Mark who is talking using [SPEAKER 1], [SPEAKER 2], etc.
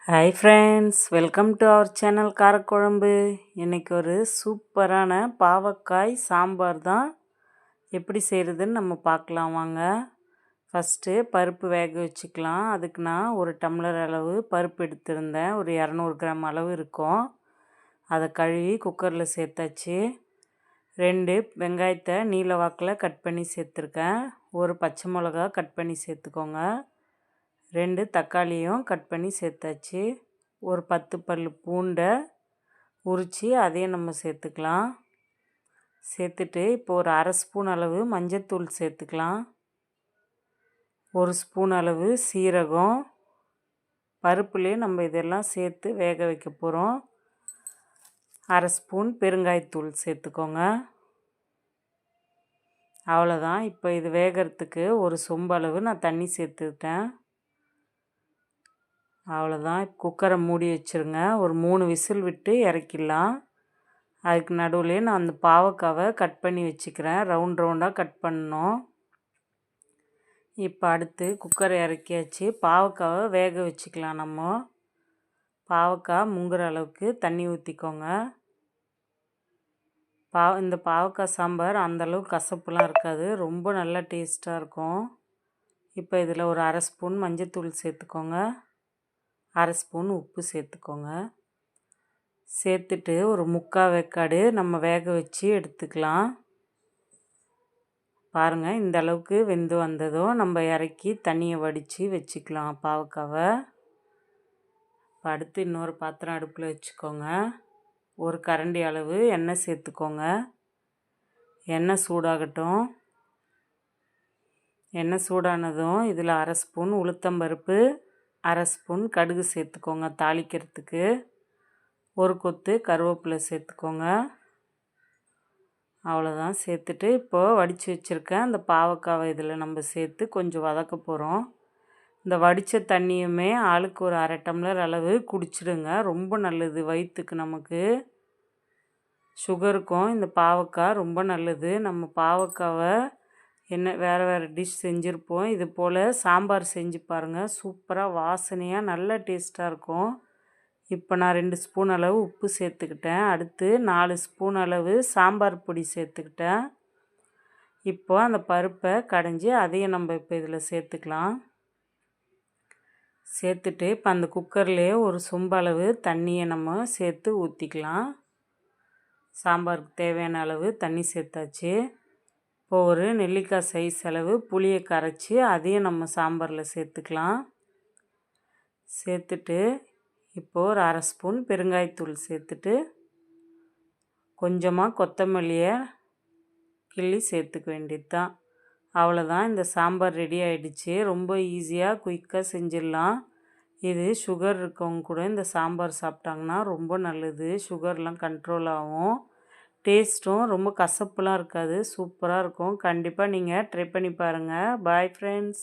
[SPEAKER 1] Hi friends, welcome to our channel Kara Kuzhambu. இன்றைக்கி ஒரு சூப்பரான பாவக்காய் சாம்பார் தான் எப்படி செய்கிறதுன்னு நம்ம பார்க்கலாம் வாங்க. ஃபஸ்ட்டு பருப்பு வேக வச்சுக்கலாம். அதுக்கு நான் ஒரு டம்ளர் அளவு பருப்பு எடுத்திருந்தேன். ஒரு 200 கிராம் அளவு இருக்கும். அதை கழுவி குக்கரில் சேர்த்தாச்சு. 2 வெங்காயத்தை நீல வாக்கில் கட் பண்ணி சேர்த்துருக்கேன். ஒரு பச்சை மிளகா கட் பண்ணி சேர்த்துக்கோங்க. 2 தக்காளியும் கட் பண்ணி சேர்த்தாச்சு. ஒரு 10 பல் பூண்டை உரித்து அதையும் நம்ம சேர்த்துக்கலாம். சேர்த்துட்டு இப்போ ஒரு அரை ஸ்பூன் அளவு மஞ்சத்தூள் சேர்த்துக்கலாம். 1 ஸ்பூன் அளவு சீரகம், பருப்புலேயே நம்ம இதெல்லாம் சேர்த்து வேக வைக்க போகிறோம். அரை ஸ்பூன் பெருங்காயத்தூள் சேர்த்துக்கோங்க. அவ்வளோதான். இப்போ இது வேகிறதுக்கு ஒரு சொம்பு அளவு நான் தண்ணி சேர்த்துக்கிட்டேன். அவ்வளோதான். குக்கரை மூடி வச்சுருங்க. ஒரு 3 விசில் விட்டு இறக்கிடலாம். அதுக்கு நடுவுலேயே நான் அந்த பாவக்காவை கட் பண்ணி வச்சுக்கிறேன். ரவுண்ட் ரவுண்டாக கட் பண்ணணும். இப்போ அடுத்து குக்கரை இறக்கியாச்சு. பாவக்காவை வேக வச்சுக்கலாம். நம்ம பாவக்காய் முங்குற அளவுக்கு தண்ணி ஊற்றிக்கோங்க. இந்த பாவக்காய் சாம்பார் அந்தளவுக்கு கசப்புலாம் இருக்காது, ரொம்ப நல்லா டேஸ்ட்டாக இருக்கும். இப்போ இதில் ஒரு அரை ஸ்பூன் மஞ்சத்தூள் சேர்த்துக்கோங்க. அரை ஸ்பூன் உப்பு சேர்த்துக்கோங்க. சேர்த்துட்டு ஒரு 3/4 வேக்காடு நம்ம வேக வச்சு எடுத்துக்கலாம். பாருங்கள், இந்த அளவுக்கு வெந்து வந்ததும் நம்ம இறக்கி தண்ணியை வடித்து வச்சுக்கலாம் பாவக்காவை. அடுத்து இன்னொரு பாத்திரம் அடுப்பில் வச்சுக்கோங்க. ஒரு கரண்டி அளவு எண்ணெய் சேர்த்துக்கோங்க. எண்ணெய் சூடாகட்டும். எண்ணெய் சூடானதும் இதில் அரை ஸ்பூன் உளுத்தம்பருப்பு, அரை ஸ்பூன் கடுகு சேர்த்துக்கோங்க தாளிக்கிறதுக்கு. ஒரு கொத்து கருவேப்பிலை சேர்த்துக்கோங்க. அவ்வளோதான். சேர்த்துட்டு இப்போது வடித்து வச்சுருக்கேன் அந்த பாவக்காவை இதில் நம்ம சேர்த்து கொஞ்சம் வதக்க போகிறோம். இந்த வடித்த தண்ணியுமே ஆளுக்கு ஒரு அரை டம்ளர் அளவு குடிச்சிடுங்க. ரொம்ப நல்லது வயிற்றுக்கு, நமக்கு சுகருக்கும் இந்த பாவக்காய் ரொம்ப நல்லது. நம்ம பாவக்காவை வேறு டிஷ் செஞ்சுருப்போம். இது போல் சாம்பார் செஞ்சு பாருங்கள். சூப்பராக வாசனையாக நல்ல டேஸ்ட்டாக இருக்கும். இப்போ நான் 2 ஸ்பூன் அளவு உப்பு சேர்த்துக்கிட்டேன். அடுத்து 4 ஸ்பூன் அளவு சாம்பார் பொடி சேர்த்துக்கிட்டேன். இப்போ அந்த பருப்பை கடைஞ்சி அதையும் நம்ம இப்போ இதில் சேர்த்துக்கலாம். சேர்த்துட்டு இப்போ அந்த குக்கர்லேயே ஒரு சொம்பு அளவு தண்ணியை நம்ம சேர்த்து ஊற்றிக்கலாம். சாம்பாருக்கு தேவையான அளவு தண்ணி சேர்த்தாச்சு. இப்போ ஒரு நெல்லிக்காய் சைஸ் அளவு புளியை கரைச்சி அதையும் நம்ம சாம்பாரில் சேர்த்துக்கலாம். சேர்த்துட்டு இப்போது ஒரு அரை ஸ்பூன் பெருங்காயத்தூள் சேர்த்துட்டு கொஞ்சமாக கொத்தமல்லியை கிள்ளி சேர்த்துக்க வேண்டியது தான். அவ்வளோதான். இந்த சாம்பார் ரெடி ஆகிடுச்சு. ரொம்ப ஈஸியாக குயிக்காக செஞ்சிடலாம். இது சுகர் இருக்கவங்க கூட இந்த சாம்பார் சாப்பிட்டாங்கன்னா ரொம்ப நல்லது. சுகர்லாம் கண்ட்ரோல் ஆகும். டேஸ்ட்டும் ரொம்ப கசப்புலாம் இருக்காது, சூப்பராக இருக்கும். கண்டிப்பாக நீங்கள் ட்ரை பண்ணி பாருங்கள். Bye friends.